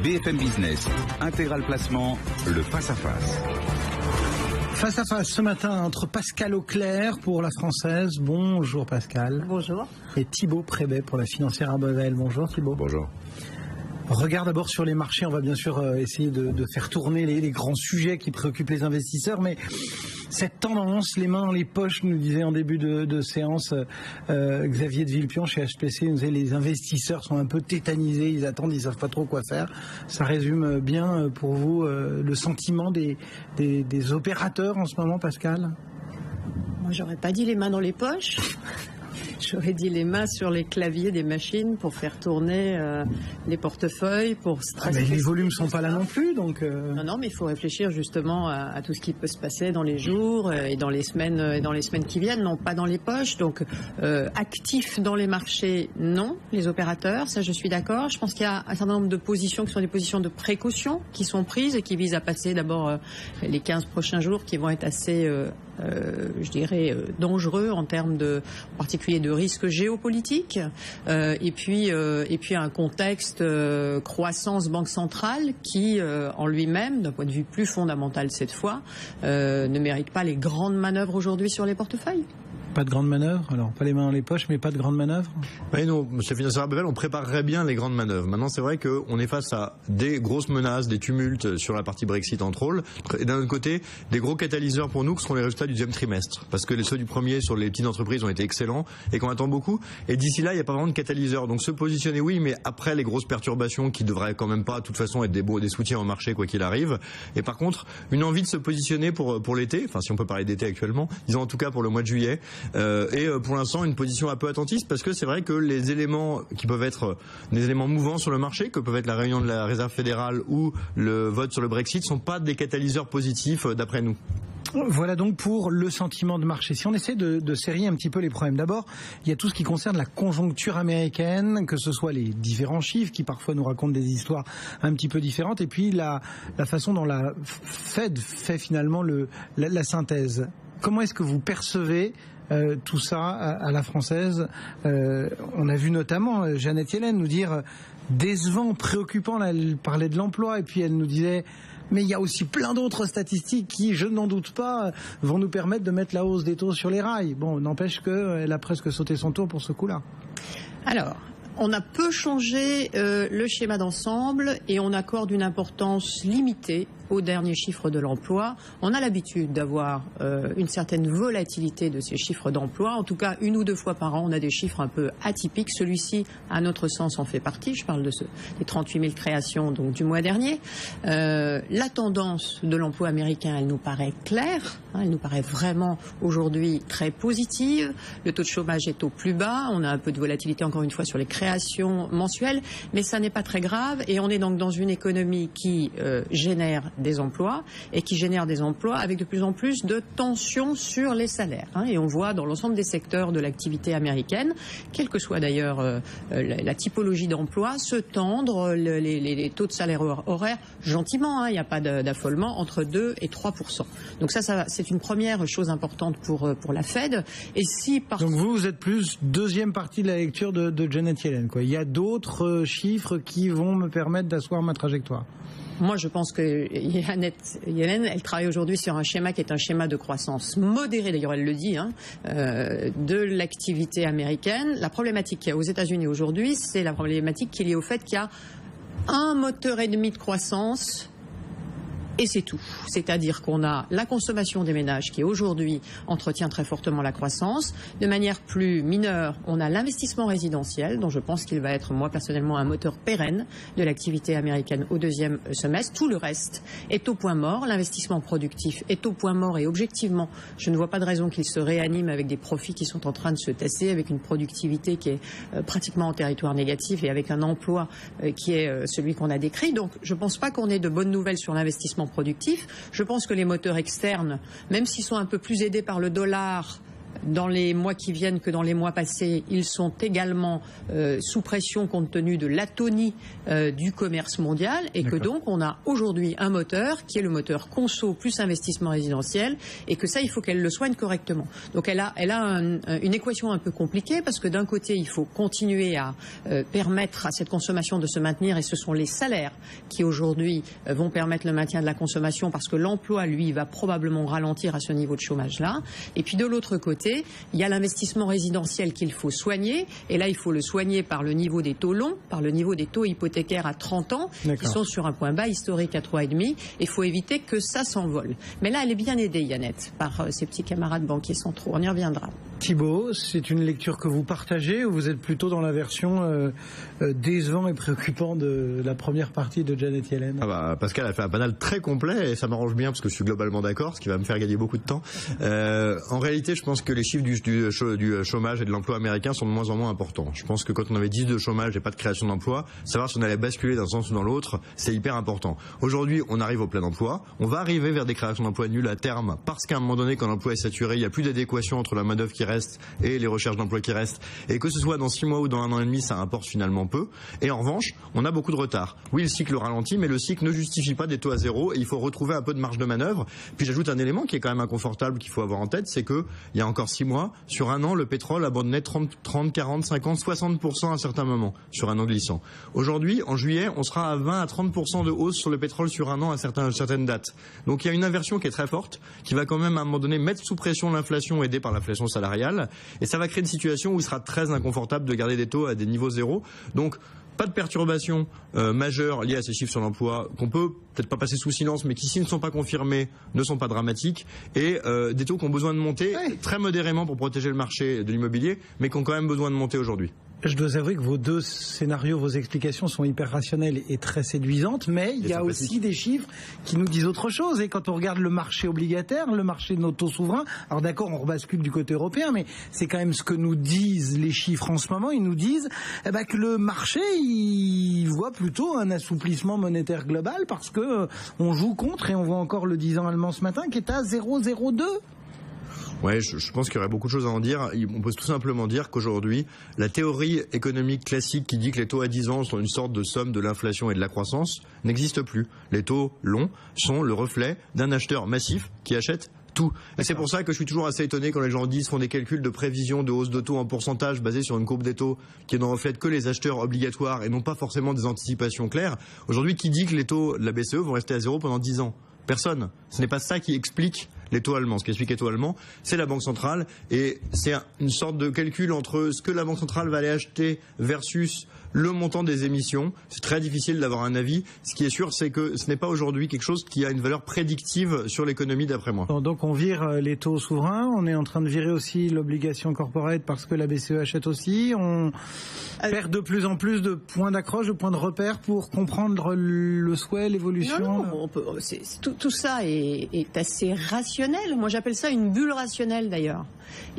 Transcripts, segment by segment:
BFM Business, Intégral Placement, le face-à-face. Face à face ce matin entre Pascal Auclair pour la Française. Bonjour Pascal. Bonjour. Et Thibaut Prébet pour la Financière Arbovel. Bonjour Thibaut. Bonjour. Regard d'abord sur les marchés. On va bien sûr essayer de faire tourner les grands sujets qui préoccupent les investisseurs. Mais cette tendance, les mains dans les poches, nous disait en début de séance Xavier de Villepionche chez HPC, nous disait les investisseurs sont un peu tétanisés, ils attendent, ils savent pas trop quoi faire. Ça résume bien pour vous le sentiment des opérateurs en ce moment, Pascal? Moi, j'aurais pas dit les mains dans les poches. J'aurais dit les mains sur les claviers des machines pour faire tourner les portefeuilles, pour stresser. Mais les volumes sont pas là non plus, donc. Non, mais il faut réfléchir justement à tout ce qui peut se passer dans les jours et dans les semaines qui viennent, non pas dans les poches. Donc actifs dans les marchés, non. Les opérateurs, ça je suis d'accord. Je pense qu'il y a un certain nombre de positions qui sont des positions de précaution qui sont prises et qui visent à passer d'abord les 15 prochains jours qui vont être assez je dirais dangereux en termes en particulier de risques géopolitiques, et puis un contexte croissance banque centrale qui en lui-même, d'un point de vue plus fondamental cette fois, ne mérite pas les grandes manœuvres aujourd'hui sur les portefeuilles. Pas de grandes manœuvres, alors pas les mains dans les poches, mais pas de grandes manœuvres. Oui, nous, chez Financière Arbovel, on préparerait bien les grandes manœuvres. Maintenant, c'est vrai qu'on est face à des grosses menaces, des tumultes sur la partie Brexit entre autres, et d'un autre côté, des gros catalyseurs pour nous, qui seront les résultats du deuxième trimestre. Parce que ceux du premier sur les petites entreprises ont été excellents et qu'on attend beaucoup. Et d'ici là, il n'y a pas vraiment de catalyseur. Donc se positionner, oui, mais après les grosses perturbations qui devraient quand même pas, de toute façon, être des soutiens au marché, quoi qu'il arrive. Et par contre, une envie de se positionner pour l'été, enfin si on peut parler d'été actuellement, disons en tout cas pour le mois de juillet. Et pour l'instant une position un peu attentiste parce que c'est vrai que les éléments qui peuvent être des éléments mouvants sur le marché, que peuvent être la réunion de la Réserve fédérale ou le vote sur le Brexit, sont pas des catalyseurs positifs d'après nous. Voilà donc pour le sentiment de marché. Si on essaie de serrer un petit peu les problèmes, d'abord, il y a tout ce qui concerne la conjoncture américaine, que ce soit les différents chiffres qui parfois nous racontent des histoires un petit peu différentes, et puis la façon dont la Fed fait finalement la synthèse. Comment est-ce que vous percevez tout ça à la Française? On a vu notamment Janet Yellen nous dire décevant, préoccupant. Là, elle parlait de l'emploi et puis elle nous disait mais il y a aussi plein d'autres statistiques qui, je n'en doute pas, vont nous permettre de mettre la hausse des taux sur les rails. Bon, n'empêche qu'elle a presque sauté son tour pour ce coup-là. Alors, on a peu changé le schéma d'ensemble et on accorde une importance limitée aux derniers chiffres de l'emploi. On a l'habitude d'avoir une certaine volatilité de ces chiffres d'emploi. En tout cas, une ou deux fois par an, on a des chiffres un peu atypiques. Celui-ci, à notre sens, en fait partie. Je parle des 38 000 créations donc, du mois dernier. La tendance de l'emploi américain, elle nous paraît claire. Elle nous paraît vraiment aujourd'hui très positive. Le taux de chômage est au plus bas. On a un peu de volatilité, encore une fois, sur les créations mensuelles. Mais ça n'est pas très grave. Et on est donc dans une économie qui génère des emplois et qui génère des emplois avec de plus en plus de tensions sur les salaires. Et on voit dans l'ensemble des secteurs de l'activité américaine, quelle que soit d'ailleurs la typologie d'emploi, se tendre les taux de salaire horaire gentiment. Il n'y a pas d'affolement entre 2 et 3%. Donc ça c'est une première chose importante pour la Fed. Et si Donc vous êtes plus deuxième partie de la lecture de Janet Yellen, quoi. Il y a d'autres chiffres qui vont me permettre d'asseoir ma trajectoire. Moi, je pense que Janet Yellen, elle travaille aujourd'hui sur un schéma qui est un schéma de croissance modérée, d'ailleurs elle le dit, de l'activité américaine. La problématique qu'il y a aux États-Unis aujourd'hui, c'est la problématique qui est liée au fait qu'il y a un moteur et demi de croissance. Et c'est tout. C'est-à-dire qu'on a la consommation des ménages qui aujourd'hui entretient très fortement la croissance. De manière plus mineure, on a l'investissement résidentiel, dont je pense qu'il va être, moi personnellement, un moteur pérenne de l'activité américaine au deuxième semestre. Tout le reste est au point mort. L'investissement productif est au point mort et objectivement, je ne vois pas de raison qu'il se réanime avec des profits qui sont en train de se tasser, avec une productivité qui est pratiquement en territoire négatif et avec un emploi qui est celui qu'on a décrit. Donc je ne pense pas qu'on ait de bonnes nouvelles sur l'investissement productif. Je pense que les moteurs externes, même s'ils sont un peu plus aidés par le dollar, dans les mois qui viennent que dans les mois passés. Ils sont également sous pression compte tenu de l'atonie du commerce mondial et que donc on a aujourd'hui un moteur qui est le moteur conso plus investissement résidentiel et que ça, il faut qu'elle le soigne correctement. Donc elle a une équation un peu compliquée parce que d'un côté, il faut continuer à permettre à cette consommation de se maintenir et ce sont les salaires qui aujourd'hui vont permettre le maintien de la consommation parce que l'emploi, lui, va probablement ralentir à ce niveau de chômage-là. Et puis de l'autre côté, il y a l'investissement résidentiel qu'il faut soigner et là, il faut le soigner par le niveau des taux longs, par le niveau des taux hypothécaires à 30 ans qui sont sur un point bas historique à 3,5. Il faut éviter que ça s'envole. Mais là, elle est bien aidée, Yannette, par ses petits camarades banquiers centraux. On y reviendra. Thibault, c'est une lecture que vous partagez ou vous êtes plutôt dans la version décevant et préoccupant de la première partie de Janet Yellen? Pascal a fait un panel très complet et ça m'arrange bien parce que je suis globalement d'accord, ce qui va me faire gagner beaucoup de temps. En réalité, je pense que les chiffres du chômage et de l'emploi américain sont de moins en moins importants. Je pense que quand on avait 10 de chômage et pas de création d'emploi, savoir si on allait basculer d'un sens ou dans l'autre, c'est hyper important. Aujourd'hui, on arrive au plein emploi. On va arriver vers des créations d'emplois nulles à terme parce qu'à un moment donné, quand l'emploi est saturé, il n'y a plus d'adéquation entre la main-d'œuvre qui reste et les recherches d'emploi qui restent. Et que ce soit dans 6 mois ou dans 1 an et demi, ça importe finalement peu. Et en revanche, on a beaucoup de retard. Oui, le cycle ralentit, mais le cycle ne justifie pas des taux à zéro et il faut retrouver un peu de marge de manœuvre. Puis j'ajoute un élément qui est quand même inconfortable qu'il faut avoir en tête, c'est que il y a encore 6 mois, sur 1 an, le pétrole abandonnait 30, 40, 50, 60% à certains moments, sur un an glissant. Aujourd'hui, en juillet, on sera à 20 à 30% de hausse sur le pétrole sur 1 an à certaines dates. Donc il y a une inversion qui est très forte, qui va quand même à un moment donné mettre sous pression l'inflation aidée par l'inflation salariale. Et ça va créer une situation où il sera très inconfortable de garder des taux à des niveaux zéro. Donc pas de perturbations majeures liées à ces chiffres sur l'emploi qu'on peut peut-être pas passer sous silence, mais qui s'ils ne sont pas confirmés ne sont pas dramatiques, et des taux qui ont besoin de monter très modérément pour protéger le marché de l'immobilier, mais qui ont quand même besoin de monter aujourd'hui. Je dois avouer que vos deux scénarios, vos explications sont hyper rationnelles et très séduisantes, mais il y a aussi des chiffres qui nous disent autre chose. Et quand on regarde le marché obligataire, le marché de nos taux souverains, alors d'accord, on rebascule du côté européen, mais c'est quand même ce que nous disent les chiffres en ce moment. Ils nous disent que le marché, il voit plutôt un assouplissement monétaire global parce que on joue contre, et on voit encore le 10 ans allemand ce matin qui est à 0,02. Ouais, je pense qu'il y aurait beaucoup de choses à en dire. On peut tout simplement dire qu'aujourd'hui, la théorie économique classique qui dit que les taux à 10 ans sont une sorte de somme de l'inflation et de la croissance n'existe plus. Les taux longs sont le reflet d'un acheteur massif qui achète tout. Et c'est pour ça que je suis toujours assez étonné quand les gens font des calculs de prévision de hausse de taux en pourcentage basés sur une courbe des taux qui ne reflète que les acheteurs obligatoires et non pas forcément des anticipations claires. Aujourd'hui, qui dit que les taux de la BCE vont rester à zéro pendant 10 ans? Personne. Ce n'est pas ça qui explique les taux allemands. Ce qui explique les taux allemands, c'est la Banque centrale, et c'est une sorte de calcul entre ce que la Banque centrale va aller acheter versus le montant des émissions. C'est très difficile d'avoir un avis. Ce qui est sûr, c'est que ce n'est pas aujourd'hui quelque chose qui a une valeur prédictive sur l'économie, d'après moi. Donc on vire les taux souverains, on est en train de virer aussi l'obligation corporate parce que la BCE achète aussi, on perd de plus en plus de points d'accroche, de points de repère pour comprendre le souhait, l'évolution. Non, tout ça est assez rationnel. Moi j'appelle ça une bulle rationnelle d'ailleurs.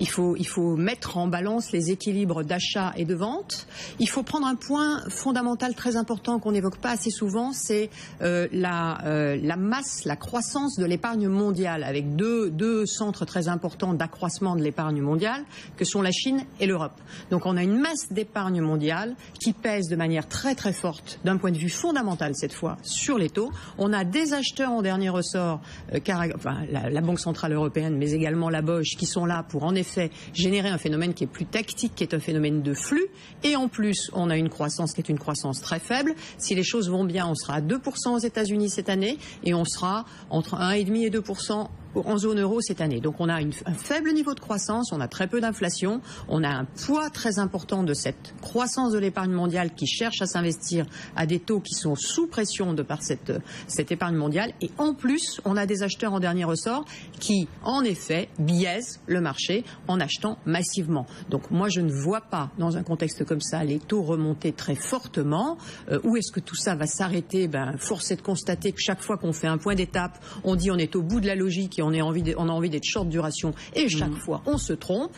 Il faut mettre en balance les équilibres d'achat et de vente. Il faut prendre un point fondamental très important qu'on n'évoque pas assez souvent, c'est la masse, la croissance de l'épargne mondiale, avec deux centres très importants d'accroissement de l'épargne mondiale, que sont la Chine et l'Europe. Donc on a une masse d'épargne mondiale qui pèse de manière très très forte, d'un point de vue fondamental cette fois, sur les taux. On a des acheteurs en dernier ressort, la Banque Centrale Européenne, mais également la BOJ, qui sont là pour en effet générer un phénomène qui est plus tactique, qui est un phénomène de flux. Et en plus, on a une croissance qui est une croissance très faible. Si les choses vont bien, on sera à 2% aux États-Unis cette année et on sera entre 1,5 et 2% en zone euro cette année. Donc on a un faible niveau de croissance, on a très peu d'inflation, on a un poids très important de cette croissance de l'épargne mondiale qui cherche à s'investir à des taux qui sont sous pression de par cette épargne mondiale. Et en plus, on a des acheteurs en dernier ressort qui, en effet, biaisent le marché en achetant massivement. Donc moi, je ne vois pas, dans un contexte comme ça, les taux remonter très fortement. Où est-ce que tout ça va s'arrêter? Force est de constater que chaque fois qu'on fait un point d'étape, on dit on est au bout de la logique et on a envie d'être short duration, et chaque fois on se trompe.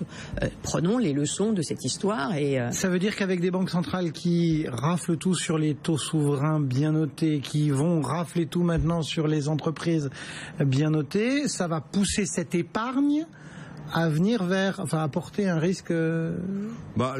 Prenons les leçons de cette histoire. Ça veut dire qu'avec des banques centrales qui raflent tout sur les taux souverains bien notés, qui vont rafler tout maintenant sur les entreprises bien notées, ça va pousser cette épargne à venir vers, enfin, à porter un risque. Le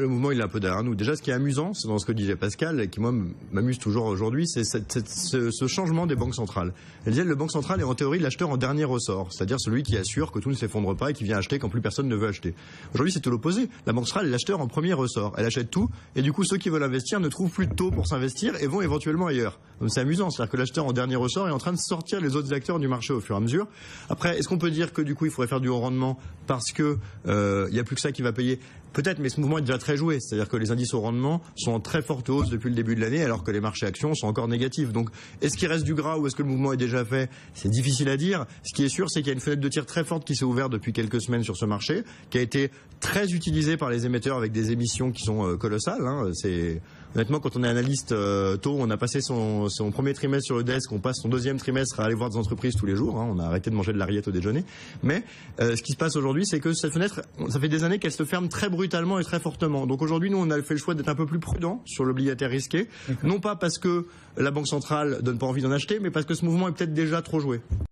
mouvement il est un peu derrière nous. Déjà, ce qui est amusant, c'est dans ce que disait Pascal, et qui moi m'amuse toujours aujourd'hui, c'est ce changement des banques centrales. Elle disait le banque centrale est en théorie l'acheteur en dernier ressort, c'est-à-dire celui qui assure que tout ne s'effondre pas et qui vient acheter quand plus personne ne veut acheter. Aujourd'hui, c'est tout l'opposé. La banque centrale est l'acheteur en premier ressort. Elle achète tout, et du coup, ceux qui veulent investir ne trouvent plus de taux pour s'investir et vont éventuellement ailleurs. Donc c'est amusant, c'est-à-dire que l'acheteur en dernier ressort est en train de sortir les autres acteurs du marché au fur et à mesure. Après, est-ce qu'on peut dire que du coup, il faudrait faire du haut rendement parce que il n'y a plus que ça qui va payer? Peut-être, mais ce mouvement est déjà très joué. C'est-à-dire que les indices au rendement sont en très forte hausse depuis le début de l'année, alors que les marchés actions sont encore négatifs. Donc, est-ce qu'il reste du gras ou est-ce que le mouvement est déjà fait? C'est difficile à dire. Ce qui est sûr, c'est qu'il y a une fenêtre de tir très forte qui s'est ouverte depuis quelques semaines sur ce marché, qui a été très utilisée par les émetteurs avec des émissions qui sont colossales. Honnêtement, quand on est analyste tôt, on a passé son premier trimestre sur le desk, on passe son deuxième trimestre à aller voir des entreprises tous les jours. On a arrêté de manger de la rillette au déjeuner. Mais ce qui se passe aujourd'hui, c'est que cette fenêtre, ça fait des années qu'elle se ferme très brutalement et très fortement. Donc aujourd'hui, nous, on a fait le choix d'être un peu plus prudent sur l'obligataire risqué. Non pas parce que la Banque centrale donne pas envie d'en acheter, mais parce que ce mouvement est peut-être déjà trop joué.